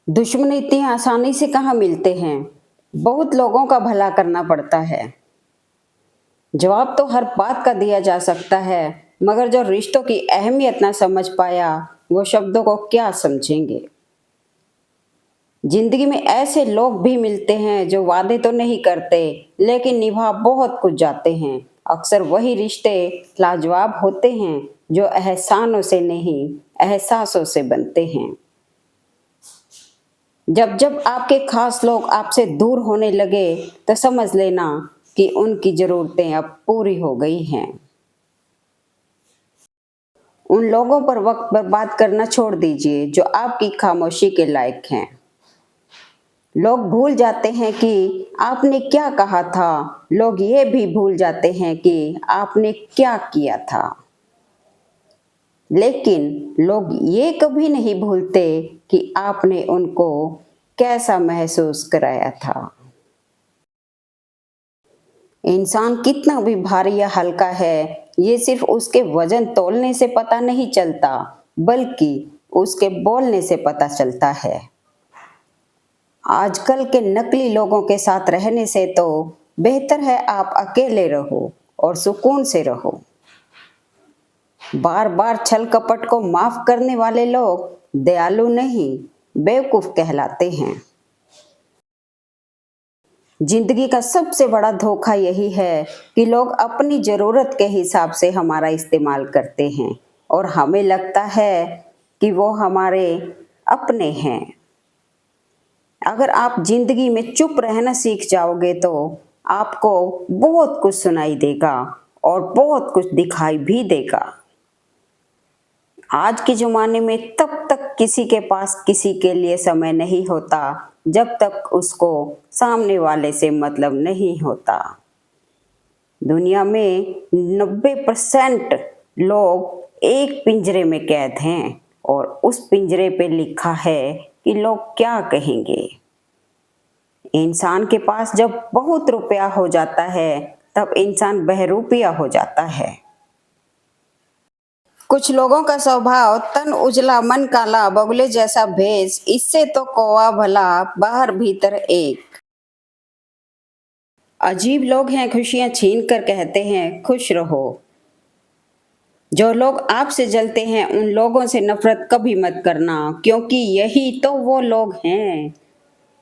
दुश्मन इतनी आसानी से कहाँ मिलते हैं। बहुत लोगों का भला करना पड़ता है। जवाब तो हर बात का दिया जा सकता है, मगर जो रिश्तों की अहमियत ना समझ पाया, वो शब्दों को क्या समझेंगे। जिंदगी में ऐसे लोग भी मिलते हैं जो वादे तो नहीं करते, लेकिन निभा बहुत कुछ जाते हैं। अक्सर वही रिश्ते लाजवाब होते हैं जो एहसानों से नहीं, एहसासों से बनते हैं। जब जब आपके खास लोग आपसे दूर होने लगे, तो समझ लेना कि उनकी ज़रूरतें अब पूरी हो गई हैं। उन लोगों पर वक्त बर्बाद करना छोड़ दीजिए जो आपकी खामोशी के लायक हैं। लोग भूल जाते हैं कि आपने क्या कहा था, लोग ये भी भूल जाते हैं कि आपने क्या किया था। लेकिन लोग ये कभी नहीं भूलते कि आपने उनको कैसा महसूस कराया था। इंसान कितना भी भारी या हल्का है, ये सिर्फ उसके वजन तोलने से पता नहीं चलता, बल्कि उसके बोलने से पता चलता है। आजकल के नकली लोगों के साथ रहने से तो बेहतर है आप अकेले रहो और सुकून से रहो। बार बार छल कपट को माफ करने वाले लोग दयालु नहीं, बेवकूफ कहलाते हैं। जिंदगी का सबसे बड़ा धोखा यही है कि लोग अपनी जरूरत के हिसाब से हमारा इस्तेमाल करते हैं और हमें लगता है कि वो हमारे अपने हैं। अगर आप जिंदगी में चुप रहना सीख जाओगे तो आपको बहुत कुछ सुनाई देगा और बहुत कुछ दिखाई भी देगा। आज के ज़माने में तब तक किसी के पास किसी के लिए समय नहीं होता, जब तक उसको सामने वाले से मतलब नहीं होता। दुनिया में 90% लोग एक पिंजरे में कैद हैं और उस पिंजरे पे लिखा है कि लोग क्या कहेंगे। इंसान के पास जब बहुत रुपया हो जाता है, तब इंसान बहरूपिया हो जाता है। कुछ लोगों का स्वभाव तन उजला मन काला बगुले जैसा भेष, इससे तो कौवा भला बाहर भीतर एक। अजीब लोग हैं, खुशियां छीन कर कहते हैं खुश रहो। जो लोग आपसे जलते हैं उन लोगों से नफरत कभी मत करना, क्योंकि यही तो वो लोग हैं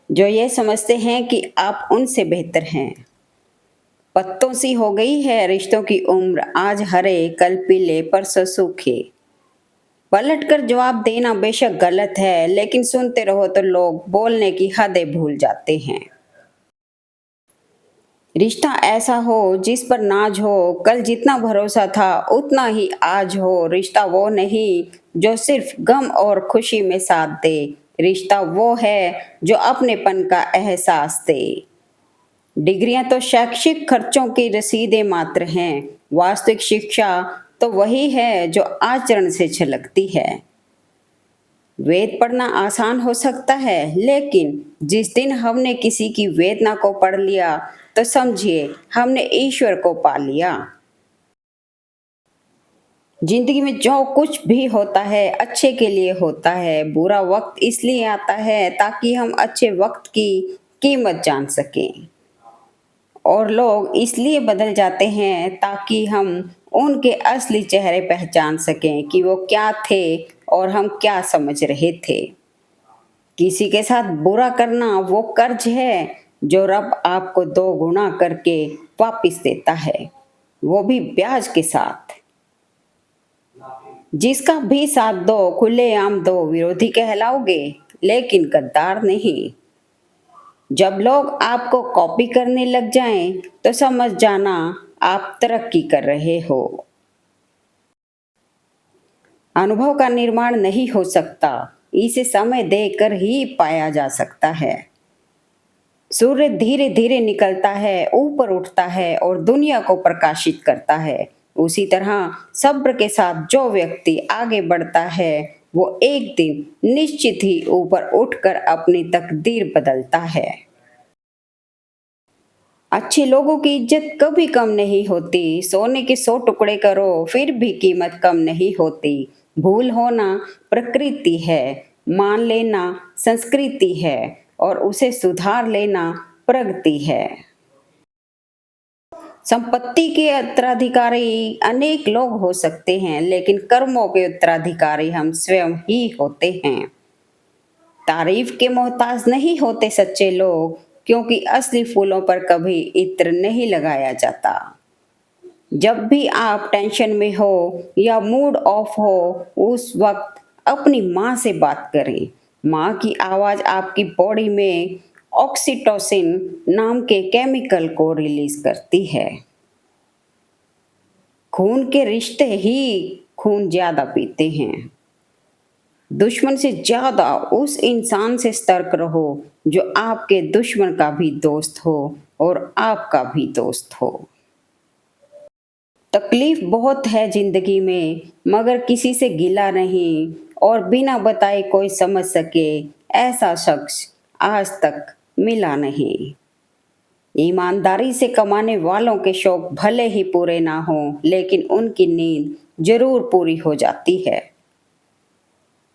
जो ये समझते हैं कि आप उनसे बेहतर हैं। पत्तों सी हो गई है रिश्तों की उम्र, आज हरे कल पीले परसों सूखे। पलट कर जवाब देना बेशक गलत है, लेकिन सुनते रहो तो लोग बोलने की हदें भूल जाते हैं। रिश्ता ऐसा हो जिस पर नाज हो, कल जितना भरोसा था उतना ही आज हो। रिश्ता वो नहीं जो सिर्फ गम और खुशी में साथ दे, रिश्ता वो है जो अपनेपन का एहसास दे। डिग्रियां तो शैक्षिक खर्चों की रसीदें मात्र हैं, वास्तविक शिक्षा तो वही है जो आचरण से छलकती है। वेद पढ़ना आसान हो सकता है, लेकिन जिस दिन हमने किसी की वेदना को पढ़ लिया, तो समझिए हमने ईश्वर को पा लिया। जिंदगी में जो कुछ भी होता है अच्छे के लिए होता है। बुरा वक्त इसलिए आता है ताकि हम अच्छे वक्त की कीमत जान सकें, और लोग इसलिए बदल जाते हैं ताकि हम उनके असली चेहरे पहचान सकें कि वो क्या थे और हम क्या समझ रहे थे। किसी के साथ बुरा करना वो कर्ज है जो रब आपको 2 गुना करके वापिस देता है, वो भी ब्याज के साथ। जिसका भी साथ दो खुलेआम दो, विरोधी कहलाओगे लेकिन गद्दार नहीं। जब लोग आपको कॉपी करने लग जाएं, तो समझ जाना आप तरक्की कर रहे हो। अनुभव का निर्माण नहीं हो सकता, इसे समय देकर ही पाया जा सकता है। सूर्य धीरे धीरे निकलता है, ऊपर उठता है और दुनिया को प्रकाशित करता है। उसी तरह सब्र के साथ जो व्यक्ति आगे बढ़ता है, वो एक दिन निश्चित ही ऊपर उठकर अपनी तकदीर बदलता है। अच्छे लोगों की इज्जत कभी कम नहीं होती, सोने के 100 टुकड़े करो फिर भी कीमत कम नहीं होती। भूल होना प्रकृति है, मान लेना संस्कृति है और उसे सुधार लेना प्रगति है। संपत्ति के उत्तराधिकारी अनेक लोग हो सकते हैं, लेकिन कर्मों के उत्तराधिकारी हम स्वयं ही होते हैं। तारीफ के मोहताज नहीं होते सच्चे लोग, क्योंकि असली फूलों पर कभी इत्र नहीं लगाया जाता। जब भी आप टेंशन में हो या मूड ऑफ हो, उस वक्त अपनी माँ से बात करें। माँ की आवाज़ आपकी बॉडी में ऑक्सीटोसिन नाम के केमिकल को रिलीज करती है। खून के रिश्ते ही खून ज्यादा पीते हैं। दुश्मन से ज्यादा उस इंसान से सतर्क रहो जो आपके दुश्मन का भी दोस्त हो और आपका भी दोस्त हो। तकलीफ बहुत है जिंदगी में, मगर किसी से गिला नहीं, और बिना बताए कोई समझ सके ऐसा शख्स आज तक मिला नहीं। ईमानदारी से कमाने वालों के शौक भले ही पूरे ना हो, लेकिन उनकी नींद जरूर पूरी हो जाती है।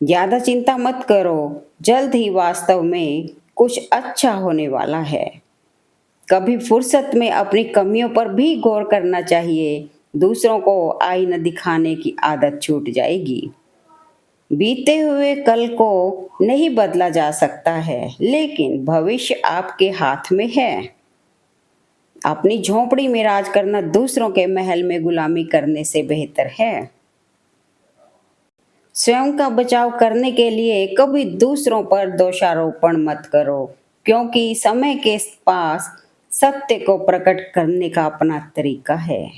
ज्यादा चिंता मत करो, जल्द ही वास्तव में कुछ अच्छा होने वाला है। कभी फुर्सत में अपनी कमियों पर भी गौर करना चाहिए। दूसरों को आईना दिखाने की आदत छूट जाएगी। बीते हुए कल को नहीं बदला जा सकता है, लेकिन भविष्य आपके हाथ में है। अपनी झोंपड़ी में राज करना दूसरों के महल में गुलामी करने से बेहतर है। स्वयं का बचाव करने के लिए कभी दूसरों पर दोषारोपण मत करो, क्योंकि समय के पास सत्य को प्रकट करने का अपना तरीका है।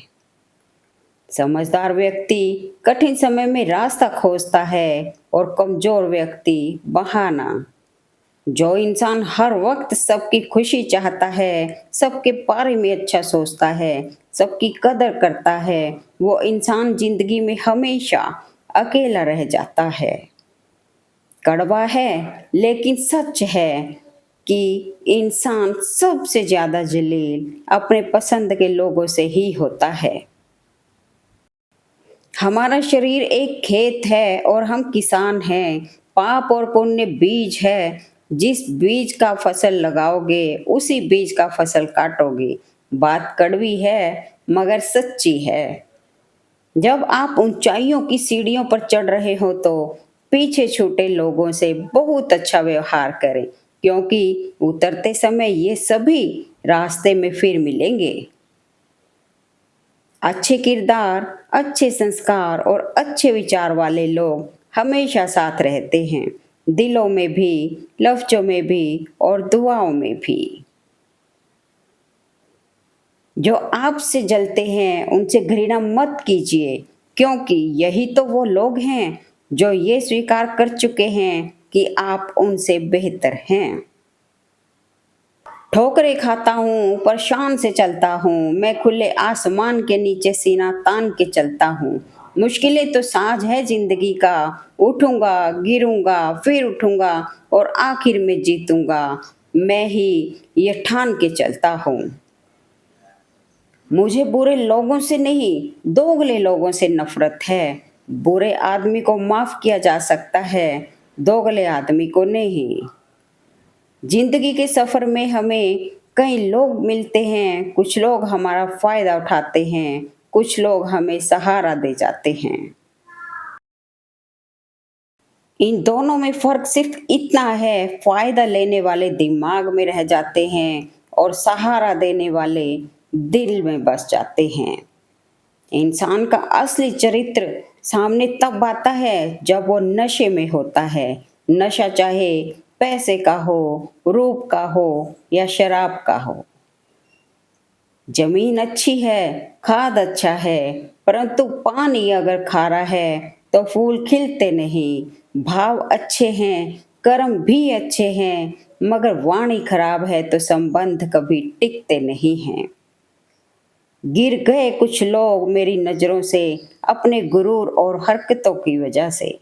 समझदार व्यक्ति कठिन समय में रास्ता खोजता है और कमजोर व्यक्ति बहाना। जो इंसान हर वक्त सबकी खुशी चाहता है, सबके बारे में अच्छा सोचता है, सबकी कदर करता है, वो इंसान जिंदगी में हमेशा अकेला रह जाता है। कड़वा है लेकिन सच है कि इंसान सबसे ज्यादा जलील अपने पसंद के लोगों से ही होता है। हमारा शरीर एक खेत है और हम किसान हैं। पाप और पुण्य बीज है। जिस बीज का फसल लगाओगे उसी बीज का फसल काटोगे। बात कड़वी है मगर सच्ची है। जब आप ऊंचाइयों की सीढ़ियों पर चढ़ रहे हो तो पीछे छूटे लोगों से बहुत अच्छा व्यवहार करें, क्योंकि उतरते समय ये सभी रास्ते में फिर मिलेंगे। अच्छे किरदार, अच्छे संस्कार और अच्छे विचार वाले लोग हमेशा साथ रहते हैं, दिलों में भी, लफ्जों में भी और दुआओं में भी। जो आपसे जलते हैं उनसे घृणा मत कीजिए, क्योंकि यही तो वो लोग हैं जो ये स्वीकार कर चुके हैं कि आप उनसे बेहतर हैं। ठोकरें खाता हूँ पर शान से चलता हूँ, मैं खुले आसमान के नीचे सीना तान के चलता हूँ। मुश्किलें तो साज है जिंदगी का, उठूंगा गिरूंगा फिर उठूंगा और आखिर में जीतूंगा, मैं ही ये ठान के चलता हूँ। मुझे बुरे लोगों से नहीं, दोगले लोगों से नफरत है। बुरे आदमी को माफ किया जा सकता है, दोगले आदमी को नहीं। जिंदगी के सफर में हमें कई लोग मिलते हैं, कुछ लोग हमारा फायदा उठाते हैं, कुछ लोग हमें सहारा दे जाते हैं। इन दोनों में फर्क सिर्फ इतना है, फायदा लेने वाले दिमाग में रह जाते हैं और सहारा देने वाले दिल में बस जाते हैं। इंसान का असली चरित्र सामने तब आता है जब वो नशे में होता है। नशा चाहे पैसे का हो, रूप का हो या शराब का हो। जमीन अच्छी है, खाद अच्छा है, परंतु पानी अगर खारा है तो फूल खिलते नहीं। भाव अच्छे हैं, कर्म भी अच्छे हैं, मगर वाणी खराब है तो संबंध कभी टिकते नहीं हैं। गिर गए कुछ लोग मेरी नजरों से अपने गुरूर और हरकतों की वजह से।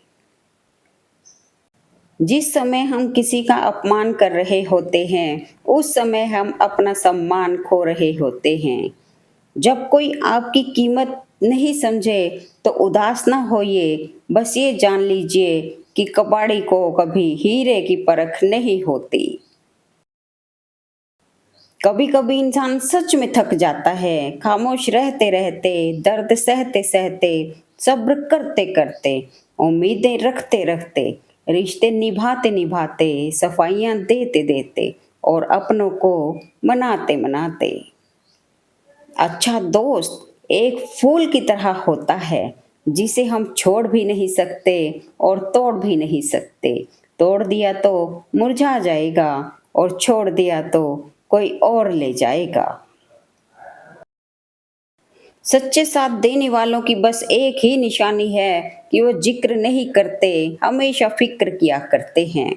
जिस समय हम किसी का अपमान कर रहे होते हैं, उस समय हम अपना सम्मान खो रहे होते हैं। जब कोई आपकी कीमत नहीं समझे तो उदास ना होइए, बस ये जान लीजिए कि कबाड़ी को कभी हीरे की परख नहीं होती। कभी कभी इंसान सच में थक जाता है, खामोश रहते रहते, दर्द सहते सहते, सब्र करते करते, उम्मीदें रखते रखते, रिश्ते निभाते निभाते, सफाइयां देते देते और अपनों को मनाते मनाते। अच्छा दोस्त एक फूल की तरह होता है जिसे हम छोड़ भी नहीं सकते और तोड़ भी नहीं सकते। तोड़ दिया तो मुरझा जाएगा और छोड़ दिया तो कोई और ले जाएगा। सच्चे साथ देने वालों की बस एक ही निशानी है कि वो जिक्र नहीं करते, हमेशा फिक्र किया करते हैं।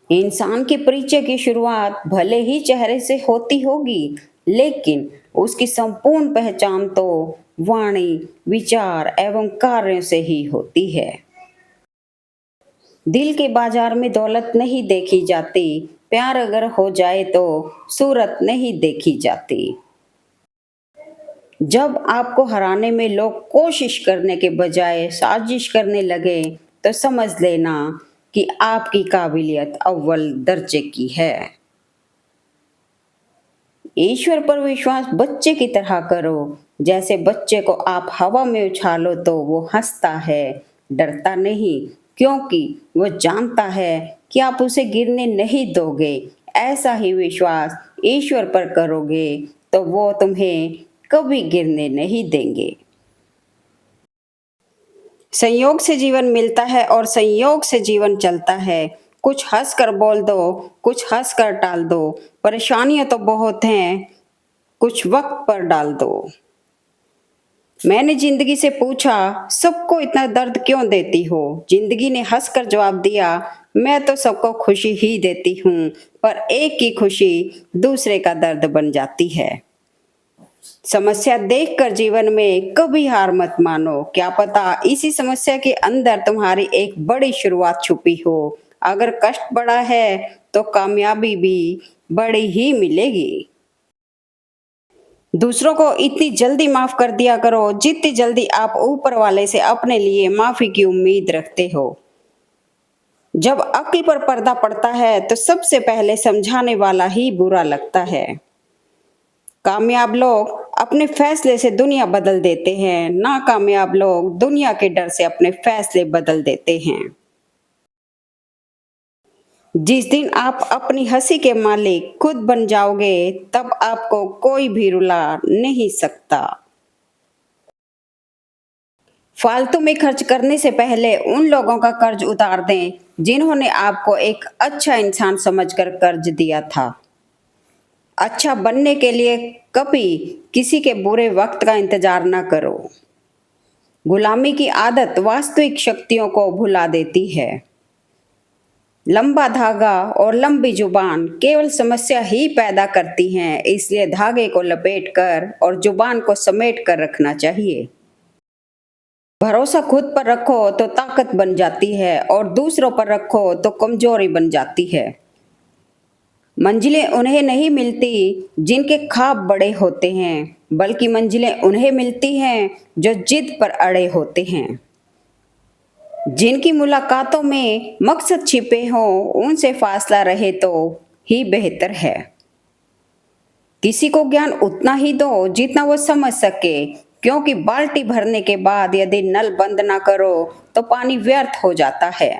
इंसान के परिचय की शुरुआत भले ही चेहरे से होती होगी, लेकिन उसकी संपूर्ण पहचान तो वाणी, विचार एवं कार्यों से ही होती है। दिल के बाजार में दौलत नहीं देखी जाती, प्यार अगर हो जाए तो सूरत नहीं देखी जाती। जब आपको हराने में लोग कोशिश करने के बजाय साजिश करने लगे, तो समझ लेना कि आपकी काबिलियत अव्वल दर्जे की है। ईश्वर पर विश्वास बच्चे की तरह करो। जैसे बच्चे को आप हवा में उछालो तो वो हंसता है, डरता नहीं, क्योंकि वो जानता है कि आप उसे गिरने नहीं दोगे। ऐसा ही विश्वास ईश्वर पर करोगे तो वो तुम्हें कभी गिरने नहीं देंगे। संयोग से जीवन मिलता है और संयोग से जीवन चलता है। कुछ हंस कर बोल दो, कुछ हंस कर टाल दो। परेशानियां तो बहुत हैं, कुछ वक्त पर डाल दो। मैंने जिंदगी से पूछा, सबको इतना दर्द क्यों देती हो? जिंदगी ने हंसकर जवाब दिया, मैं तो सबको खुशी ही देती हूँ, पर एक की खुशी दूसरे का दर्द बन जाती है। समस्या देखकर जीवन में कभी हार मत मानो। क्या पता इसी समस्या के अंदर तुम्हारी एक बड़ी शुरुआत छुपी हो। अगर कष्ट बड़ा है तो कामयाबी भी बड़ी ही मिलेगी। दूसरों को इतनी जल्दी माफ कर दिया करो जितनी जल्दी आप ऊपर वाले से अपने लिए माफी की उम्मीद रखते हो। जब अक्ल पर पर्दा पड़ता है तो सबसे पहले समझाने वाला ही बुरा लगता है। कामयाब लोग अपने फैसले से दुनिया बदल देते हैं, नाकामयाब लोग दुनिया के डर से अपने फैसले बदल देते हैं। जिस दिन आप अपनी हंसी के मालिक खुद बन जाओगे, तब आपको कोई भी रुला नहीं सकता। फालतू में खर्च करने से पहले उन लोगों का कर्ज उतार दें जिन्होंने आपको एक अच्छा इंसान समझकर कर्ज दिया था। अच्छा बनने के लिए कभी किसी के बुरे वक्त का इंतजार न करो। गुलामी की आदत वास्तविक शक्तियों को भुला देती है। लंबा धागा और लंबी जुबान केवल समस्या ही पैदा करती हैं, इसलिए धागे को लपेटकर और जुबान को समेट कर रखना चाहिए। भरोसा खुद पर रखो तो ताकत बन जाती है और दूसरों पर रखो तो कमजोरी बन जाती है। मंजिलें उन्हें नहीं मिलती जिनके ख्वाब बड़े होते हैं, बल्कि मंजिलें उन्हें मिलती हैं जो जिद पर अड़े होते हैं। जिनकी मुलाकातों में मकसद छिपे हों, उनसे फासला रहे तो ही बेहतर है। किसी को ज्ञान उतना ही दो जितना वो समझ सके, क्योंकि बाल्टी भरने के बाद यदि नल बंद ना करो तो पानी व्यर्थ हो जाता है।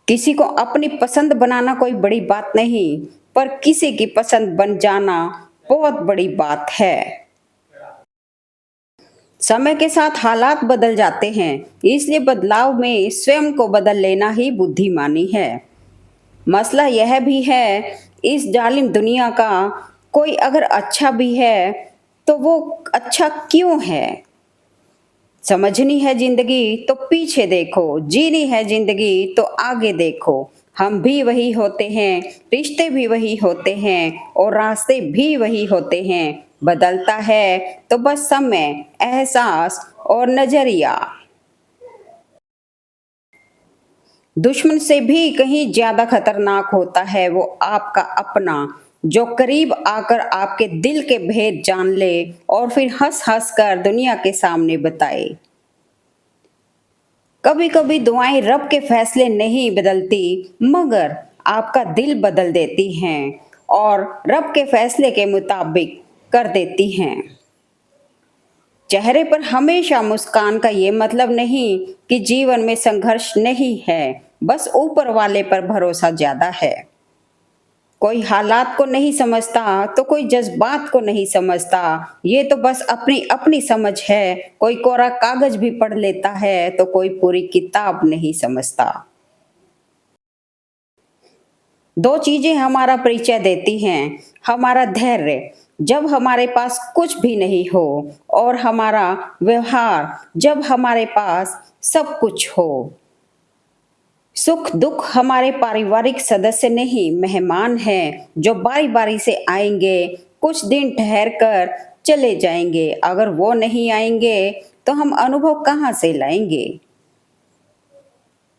किसी को अपनी पसंद बनाना कोई बड़ी बात नहीं, पर किसी की पसंद बन जाना बहुत बड़ी बात है। समय के साथ हालात बदल जाते हैं, इसलिए बदलाव में स्वयं को बदल लेना ही बुद्धिमानी है। मसला यह भी है, इस जालिम दुनिया का कोई अगर अच्छा भी है तो वो अच्छा क्यों है? समझनी है जिंदगी तो पीछे देखो, जीनी है जिंदगी तो आगे देखो। हम भी वही होते हैं, रिश्ते भी वही होते हैं और रास्ते भी वही होते हैं। बदलता है तो बस समय, एहसास और नजरिया। दुश्मन से भी कहीं ज्यादा खतरनाक होता है वो आपका अपना, जो करीब आकर आपके दिल के भेद जान ले और फिर हंस हंस कर दुनिया के सामने बताए। कभी कभी दुआएं रब के फैसले नहीं बदलती, मगर आपका दिल बदल देती हैं और रब के फैसले के मुताबिक कर देती हैं। चेहरे पर हमेशा मुस्कान का ये मतलब नहीं कि जीवन में संघर्ष नहीं है, बस ऊपर वाले पर भरोसा ज्यादा है। कोई हालात को नहीं समझता तो कोई जज्बात को नहीं समझता, ये तो बस अपनी अपनी समझ है। कोई कोरा कागज भी पढ़ लेता है तो कोई पूरी किताब नहीं समझता। दो चीजें हमारा परिचय देती हैं, हमारा धैर्य जब हमारे पास कुछ भी नहीं हो, और हमारा व्यवहार जब हमारे पास सब कुछ हो। सुख दुख हमारे पारिवारिक सदस्य नहीं, मेहमान हैं जो बारी बारी से आएंगे, कुछ दिन ठहर कर चले जाएंगे। अगर वो नहीं आएंगे तो हम अनुभव कहाँ से लाएंगे।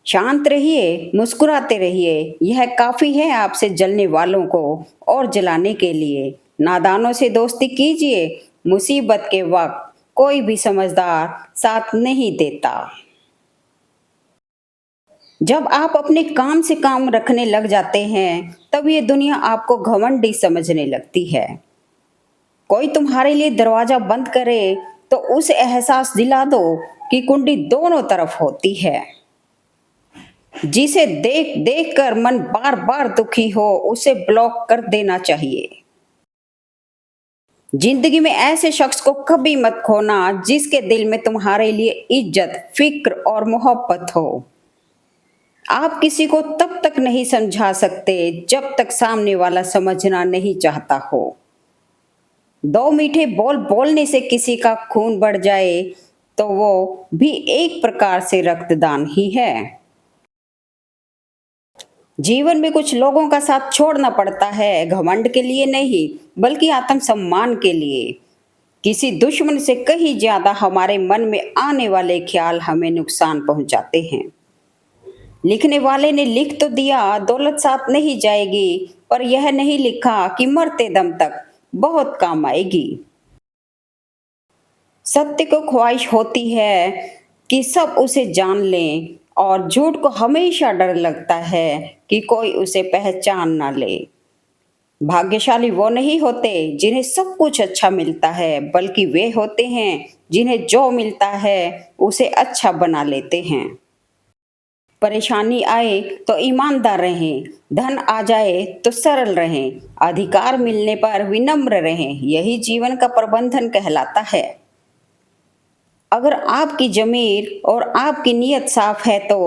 शांत रहिए, मुस्कुराते रहिए, यह काफी है आपसे जलने वालों को और जलाने के लिए। नादानों से दोस्ती कीजिए, मुसीबत के वक्त कोई भी समझदार साथ नहीं देता। जब आप अपने काम से काम रखने लग जाते हैं, तब ये दुनिया आपको घमंडी समझने लगती है। कोई तुम्हारे लिए दरवाजा बंद करे तो उसे एहसास दिला दो कि कुंडी दोनों तरफ होती है। जिसे देख देख कर मन बार बार दुखी हो, उसे ब्लॉक कर देना चाहिए। जिंदगी में ऐसे शख्स को कभी मत खोना जिसके दिल में तुम्हारे लिए इज्जत, फिक्र और मोहब्बत हो। आप किसी को तब तक नहीं समझा सकते जब तक सामने वाला समझना नहीं चाहता हो। दो मीठे बोल बोलने से किसी का खून बढ़ जाए तो वो भी एक प्रकार से रक्तदान ही है। जीवन में कुछ लोगों का साथ छोड़ना पड़ता है, घमंड के लिए नहीं बल्कि आत्मसम्मान के लिए। किसी दुश्मन से कहीं ज्यादा हमारे मन में आने वाले ख्याल हमें नुकसान पहुंचाते हैं। लिखने वाले ने लिख तो दिया दौलत साथ नहीं जाएगी, पर यह नहीं लिखा कि मरते दम तक बहुत काम आएगी। सत्य को ख्वाहिश होती है कि सब उसे जान लें, और झूठ को हमेशा डर लगता है कि कोई उसे पहचान ना ले। भाग्यशाली वो नहीं होते जिन्हें सब कुछ अच्छा मिलता है, बल्कि वे होते हैं जिन्हें जो मिलता है उसे अच्छा बना लेते हैं। परेशानी आए तो ईमानदार रहें, धन आ जाए तो सरल रहें, अधिकार मिलने पर विनम्र रहें, यही जीवन का प्रबंधन कहलाता है। अगर आपकी ज़मीर और आपकी नीयत साफ है तो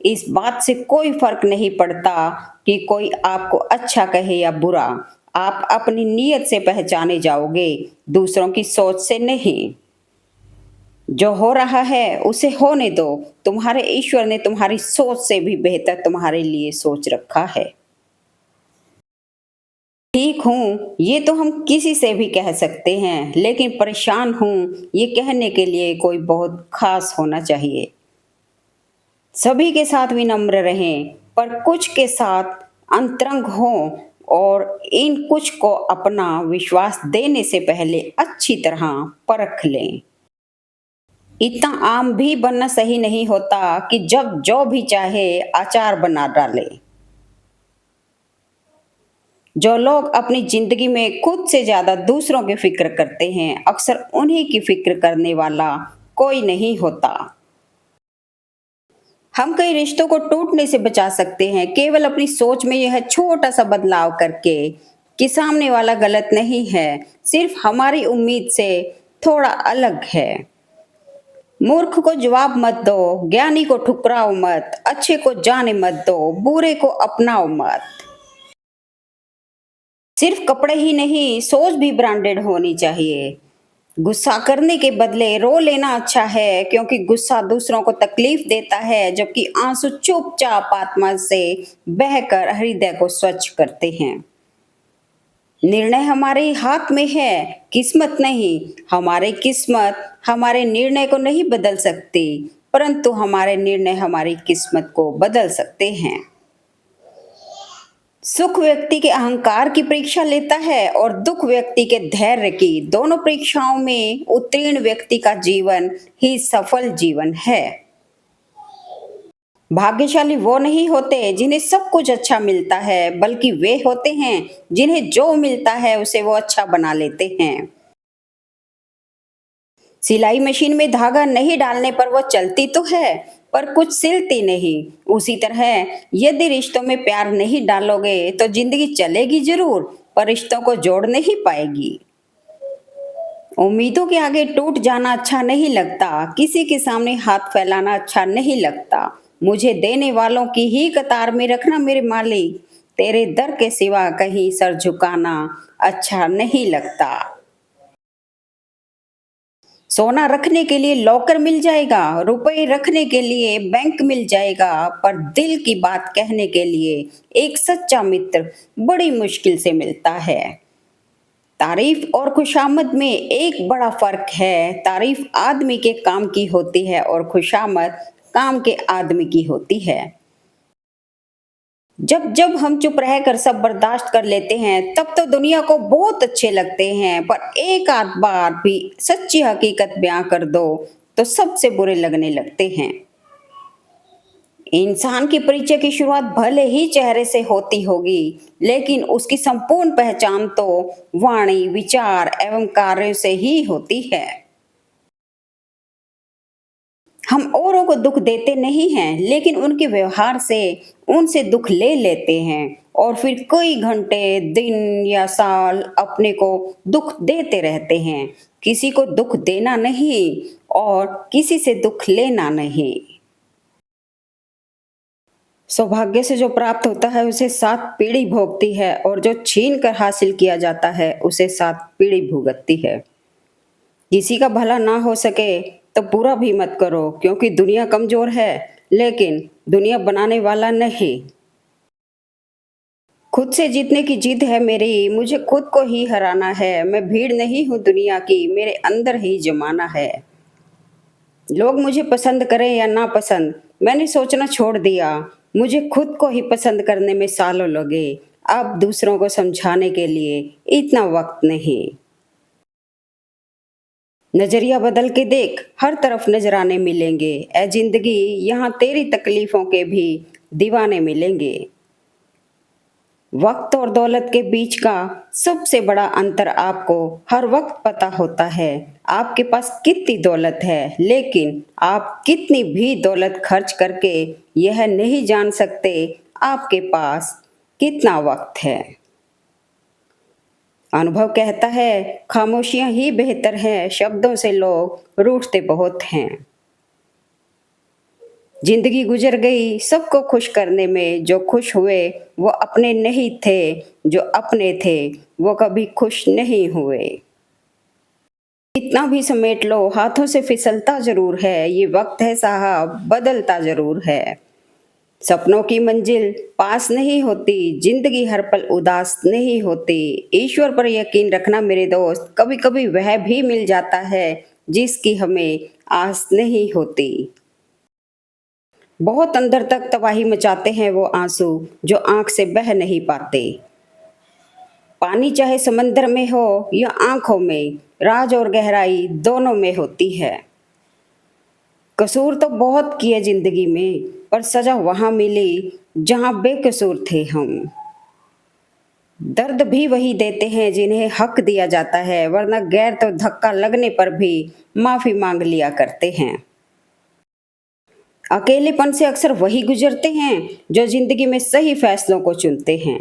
इस बात से कोई फर्क नहीं पड़ता कि कोई आपको अच्छा कहे या बुरा। आप अपनी नीयत से पहचाने जाओगे, दूसरों की सोच से नहीं। जो हो रहा है उसे होने दो, तुम्हारे ईश्वर ने तुम्हारी सोच से भी बेहतर तुम्हारे लिए सोच रखा है। ठीक हूँ ये तो हम किसी से भी कह सकते हैं, लेकिन परेशान हूँ ये कहने के लिए कोई बहुत खास होना चाहिए। सभी के साथ विनम्र रहें, पर कुछ के साथ अंतरंग हों, और इन कुछ को अपना विश्वास देने से पहले अच्छी तरह परख लें। इतना आम भी बनना सही नहीं होता कि जब जो भी चाहे अचार बना डाले। जो लोग अपनी जिंदगी में खुद से ज्यादा दूसरों की फिक्र करते हैं, अक्सर उन्हीं की फिक्र करने वाला कोई नहीं होता। हम कई रिश्तों को टूटने से बचा सकते हैं केवल अपनी सोच में यह छोटा सा बदलाव करके कि सामने वाला गलत नहीं है, सिर्फ हमारी उम्मीद से थोड़ा अलग है। मूर्ख को जवाब मत दो, ज्ञानी को ठुकराओ मत, अच्छे को जाने मत दो, बुरे को अपनाओ मत। सिर्फ कपड़े ही नहीं, सोच भी ब्रांडेड होनी चाहिए। गुस्सा करने के बदले रो लेना अच्छा है, क्योंकि गुस्सा दूसरों को तकलीफ देता है, जबकि आंसू चुपचाप आत्मा से बहकर हृदय को स्वच्छ करते हैं। निर्णय हमारे हाथ में है, किस्मत नहीं। हमारी किस्मत हमारे निर्णय को नहीं बदल सकती, परंतु हमारे निर्णय हमारी किस्मत को बदल सकते हैं। सुख व्यक्ति के अहंकार की परीक्षा लेता है और दुख व्यक्ति के धैर्य की। दोनों परीक्षाओं में उत्तीर्ण व्यक्ति का जीवन ही सफल जीवन है। भाग्यशाली वो नहीं होते जिन्हें सब कुछ अच्छा मिलता है, बल्कि वे होते हैं जिन्हें जो मिलता है उसे वो अच्छा बना लेते हैं। सिलाई मशीन में धागा नहीं डालने पर वो चलती तो है, पर कुछ सिलती नहीं। उसी तरह यदि रिश्तों में प्यार नहीं डालोगे तो जिंदगी चलेगी जरूर, पर रिश्तों को जोड़ नहीं पाएगी। उम्मीदों के आगे टूट जाना अच्छा नहीं लगता, किसी के सामने हाथ फैलाना अच्छा नहीं लगता। मुझे देने वालों की ही कतार में रखना मेरे मालिक, तेरे दर के सिवा कहीं सर झुकाना अच्छा नहीं लगता। सोना रखने के लिए लॉकर मिल जाएगा, रुपए रखने के लिए बैंक मिल जाएगा, पर दिल की बात कहने के लिए एक सच्चा मित्र बड़ी मुश्किल से मिलता है। तारीफ और खुशामद में एक बड़ा फर्क है। तारीफ आदमी के काम की होती है और खुशामद काम के आदमी की होती है। जब जब हम चुप रहकर सब बर्दाश्त कर लेते हैं, तब तो दुनिया को बहुत अच्छे लगते हैं, पर एक आध बार भी सच्ची हकीकत बयां कर दो तो सबसे बुरे लगने लगते हैं। इंसान की परिचय की शुरुआत भले ही चेहरे से होती होगी, लेकिन उसकी संपूर्ण पहचान तो वाणी, विचार एवं कार्यों से ही होती है। हम औरों को दुख देते नहीं हैं, लेकिन उनके व्यवहार से उनसे दुख ले लेते हैं और फिर कई घंटे, दिन या साल अपने को दुख देते रहते हैं। किसी को दुख देना नहीं और किसी से दुख लेना नहीं। सौभाग्य से जो प्राप्त होता है उसे 7 पीढ़ी भोगती है, और जो छीन कर हासिल किया जाता है उसे 7 पीढ़ी भुगतती है। किसी का भला ना हो सके तो बुरा भी मत करो, क्योंकि दुनिया कमजोर है, लेकिन दुनिया बनाने वाला नहीं। खुद से जीतने की जिद है मेरी, मुझे खुद को ही हराना है। मैं भीड़ नहीं हूँ दुनिया की, मेरे अंदर ही जमाना है। लोग मुझे पसंद करें या ना पसंद, मैंने सोचना छोड़ दिया। मुझे खुद को ही पसंद करने में सालों लगे। अब दूसरों को समझाने के लिए इतना वक्त नहीं। नजरिया बदल के देख, हर तरफ नजराने मिलेंगे। ए जिंदगी, यहाँ तेरी तकलीफों के भी दीवाने मिलेंगे। वक्त और दौलत के बीच का सबसे बड़ा अंतर आपको हर वक्त पता होता है। आपके पास कितनी दौलत है, लेकिन आप कितनी भी दौलत खर्च करके यह नहीं जान सकते आपके पास कितना वक्त है। अनुभव कहता है खामोशियां ही बेहतर हैं, शब्दों से लोग रूठते बहुत हैं। जिंदगी गुजर गई सबको खुश करने में, जो खुश हुए वो अपने नहीं थे, जो अपने थे वो कभी खुश नहीं हुए। कितना भी समेट लो हाथों से फिसलता जरूर है, ये वक्त है साहब बदलता जरूर है। सपनों की मंजिल पास नहीं होती, जिंदगी हर पल उदास नहीं होती। ईश्वर पर यकीन रखना मेरे दोस्त, कभी कभी वह भी मिल जाता है जिसकी हमें आस नहीं होती। बहुत अंदर तक तबाही मचाते हैं वो आंसू जो आंख से बह नहीं पाते। पानी चाहे समंदर में हो या आंखों में, राज और गहराई दोनों में होती है। कसूर तो बहुत किए जिंदगी में, पर सजा वहां मिली जहां बेकसूर थे हम। दर्द भी वही देते हैं जिन्हें हक दिया जाता है, वरना गैर तो धक्का लगने पर भी माफी मांग लिया करते हैं। अकेलेपन से अक्सर वही गुजरते हैं जो जिंदगी में सही फैसलों को चुनते हैं।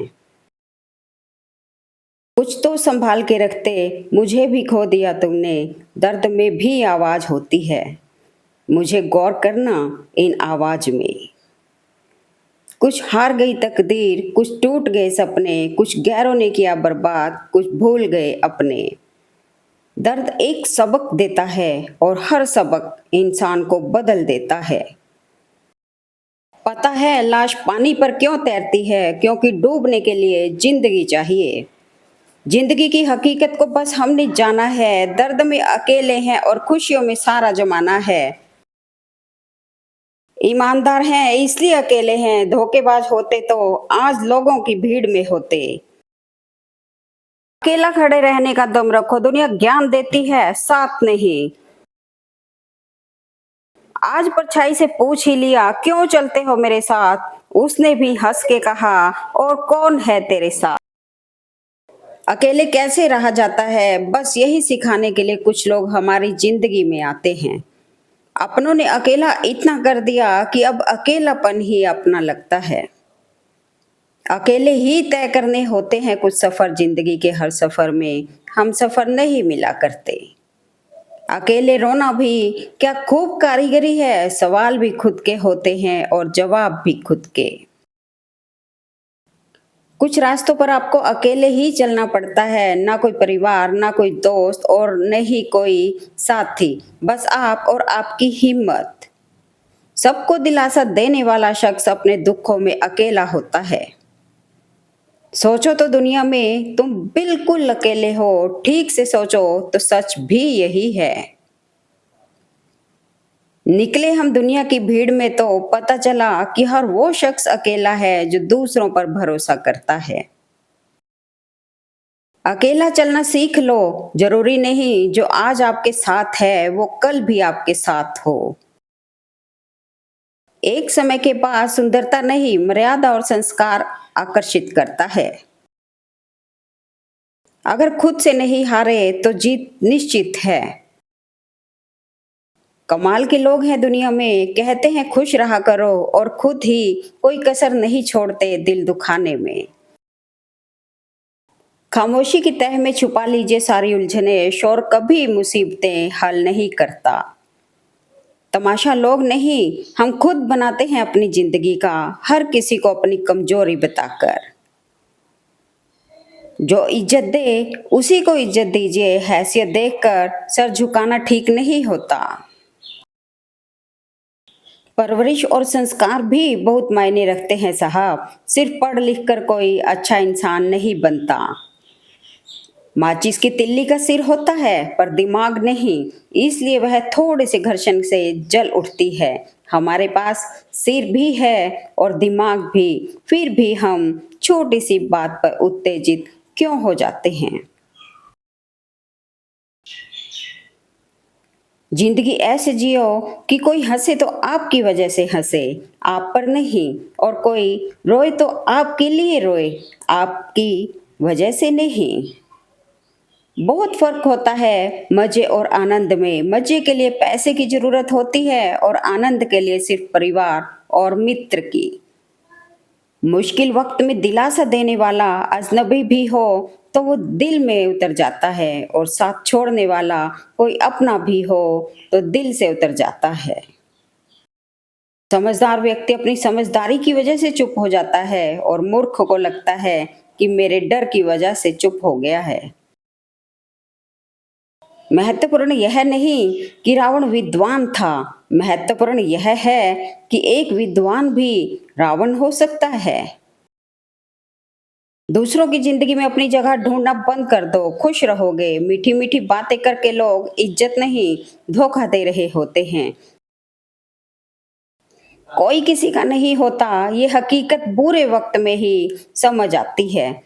कुछ तो संभाल के रखते, मुझे भी खो दिया तुमने, दर्द में भी आवाज होती है। मुझे गौर करना इन आवाज में। कुछ हार गई तकदीर, कुछ टूट गए सपने, कुछ गैरों ने किया बर्बाद, कुछ भूल गए अपने। दर्द एक सबक देता है और हर सबक इंसान को बदल देता है। पता है लाश पानी पर क्यों तैरती है, क्योंकि डूबने के लिए जिंदगी चाहिए। जिंदगी की हकीकत को बस हमने जाना है, दर्द में अकेले हैं और खुशियों में सारा जमाना है। ईमानदार हैं इसलिए अकेले हैं, धोखेबाज होते तो आज लोगों की भीड़ में होते। अकेला खड़े रहने का दम रखो, दुनिया ज्ञान देती है साथ नहीं। आज परछाई से पूछ ही लिया, क्यों चलते हो मेरे साथ? उसने भी हंस के कहा, और कौन है तेरे साथ? अकेले कैसे रहा जाता है, बस यही सिखाने के लिए कुछ लोग हमारी जिंदगी में आते हैं। अपनों ने अकेला इतना कर दिया कि अब अकेलापन ही अपना लगता है। अकेले ही तय करने होते हैं कुछ सफर, जिंदगी के हर सफर में हम सफर नहीं मिला करते। अकेले रोना भी क्या खूब कारीगरी है, सवाल भी खुद के होते हैं और जवाब भी खुद के। कुछ रास्तों पर आपको अकेले ही चलना पड़ता है, ना कोई परिवार, ना कोई दोस्त और न ही कोई साथी, बस आप और आपकी हिम्मत। सबको दिलासा देने वाला शख्स अपने दुखों में अकेला होता है। सोचो तो दुनिया में तुम बिल्कुल अकेले हो, ठीक से सोचो तो सच भी यही है। निकले हम दुनिया की भीड़ में तो पता चला कि हर वो शख्स अकेला है जो दूसरों पर भरोसा करता है। अकेला चलना सीख लो, जरूरी नहीं जो आज आपके साथ है वो कल भी आपके साथ हो। एक समय के बाद सुंदरता नहीं, मर्यादा और संस्कार आकर्षित करता है। अगर खुद से नहीं हारे तो जीत निश्चित है। कमाल के लोग हैं दुनिया में, कहते हैं खुश रहा करो और खुद ही कोई कसर नहीं छोड़ते दिल दुखाने में। खामोशी की तह में छुपा लीजिए सारी उलझने, शोर कभी मुसीबतें हल नहीं करता। तमाशा लोग नहीं, हम खुद बनाते हैं अपनी जिंदगी का, हर किसी को अपनी कमजोरी बताकर। जो इज्जत दे उसी को इज्जत दीजिए, हैसियत देखकर सर झुकाना ठीक नहीं होता। परवरिश और संस्कार भी बहुत मायने रखते हैं साहब, सिर्फ पढ़ लिख कर कोई अच्छा इंसान नहीं बनता। माचिस की तिल्ली का सिर होता है पर दिमाग नहीं, इसलिए वह थोड़े से घर्षण से जल उठती है। हमारे पास सिर भी है और दिमाग भी, फिर भी हम छोटी सी बात पर उत्तेजित क्यों हो जाते हैं? जिंदगी ऐसे जियो कि कोई हंसे तो आपकी वजह से हंसे, आप पर नहीं, और कोई रोए तो आपके लिए रोए, आपकी वजह से नहीं। बहुत फर्क होता है मजे और आनंद में। मजे के लिए पैसे की जरूरत होती है और आनंद के लिए सिर्फ परिवार और मित्र की। मुश्किल वक्त में दिलासा देने वाला अजनबी भी हो तो वो दिल में उतर जाता है, और साथ छोड़ने वाला कोई अपना भी हो तो दिल से उतर जाता है। समझदार व्यक्ति अपनी समझदारी की वजह से चुप हो जाता है और मूर्ख को लगता है कि मेरे डर की वजह से चुप हो गया है। महत्वपूर्ण यह नहीं कि रावण विद्वान था, महत्वपूर्ण यह है कि एक विद्वान भी रावण हो सकता है। दूसरों की जिंदगी में अपनी जगह ढूंढना बंद कर दो, खुश रहोगे। मीठी मीठी बातें करके लोग इज्जत नहीं, धोखा दे रहे होते हैं। कोई किसी का नहीं होता, ये हकीकत बुरे वक्त में ही समझ आती है।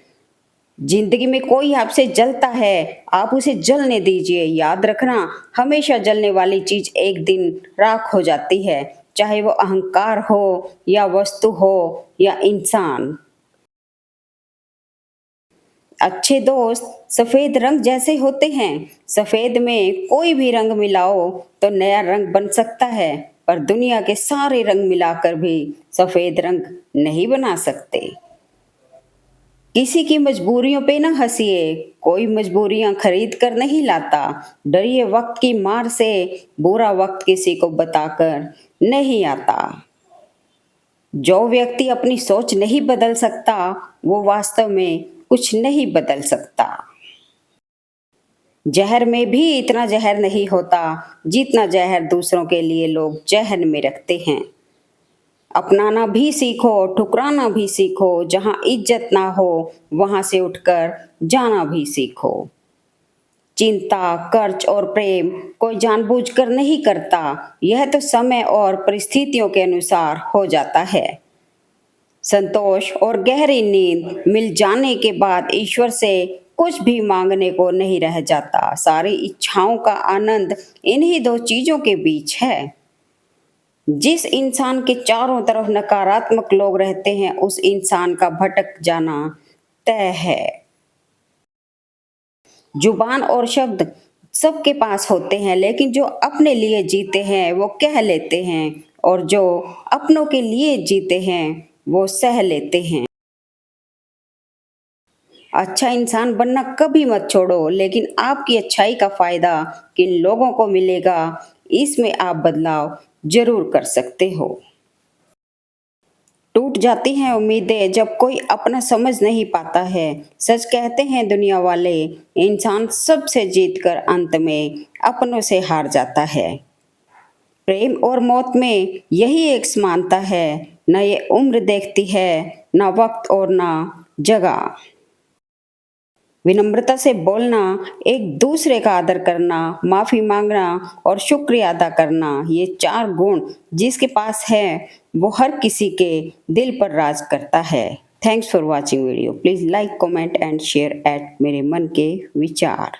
जिंदगी में कोई आपसे जलता है, आप उसे जलने दीजिए। याद रखना, हमेशा जलने वाली चीज एक दिन राख हो जाती है, चाहे वो अहंकार हो या वस्तु हो या इंसान। अच्छे दोस्त सफेद रंग जैसे होते हैं, सफेद में कोई भी रंग मिलाओ तो नया रंग बन सकता है, पर दुनिया के सारे रंग मिलाकर भी सफेद रंग नहीं बना सकते। किसी की मजबूरियों पे ना हंसिए, कोई मजबूरियां खरीद कर नहीं लाता। डरिए वक्त की मार से, बुरा वक्त किसी को बताकर नहीं आता। जो व्यक्ति अपनी सोच नहीं बदल सकता वो वास्तव में कुछ नहीं बदल सकता। जहर में भी इतना जहर नहीं होता जितना जहर दूसरों के लिए लोग जहन में रखते हैं। अपनाना भी सीखो, ठुकराना भी सीखो, जहां इज्जत ना हो वहां से उठकर जाना भी सीखो। चिंता, कर्ज और प्रेम कोई जानबूझकर नहीं करता, यह तो समय और परिस्थितियों के अनुसार हो जाता है। संतोष और गहरी नींद मिल जाने के बाद ईश्वर से कुछ भी मांगने को नहीं रह जाता। सारी इच्छाओं का आनंद इन्हीं दो चीजों के बीच है। जिस इंसान के चारों तरफ नकारात्मक लोग रहते हैं उस इंसान का भटक जाना तय है। जुबान और शब्द सबके पास होते हैं, लेकिन जो अपने लिए जीते हैं वो कह लेते हैं और जो अपनों के लिए जीते हैं वो सह लेते हैं। अच्छा इंसान बनना कभी मत छोड़ो, लेकिन आपकी अच्छाई का फायदा किन लोगों को मिलेगा, इसमें आप बदलाव जरूर कर सकते हो। टूट जाती हैं उम्मीदें जब कोई अपना समझ नहीं पाता है। सच कहते हैं दुनिया वाले, इंसान सबसे जीत कर अंत में अपनों से हार जाता है। प्रेम और मौत में यही एक समानता है, न ये उम्र देखती है, न वक्त और न जगह। विनम्रता से बोलना, एक दूसरे का आदर करना, माफी मांगना और शुक्रिया अदा करना, ये 4 गुण जिसके पास है वो हर किसी के दिल पर राज करता है। Thanks for watching video. Please like comment and share eight मेरे मन के विचार।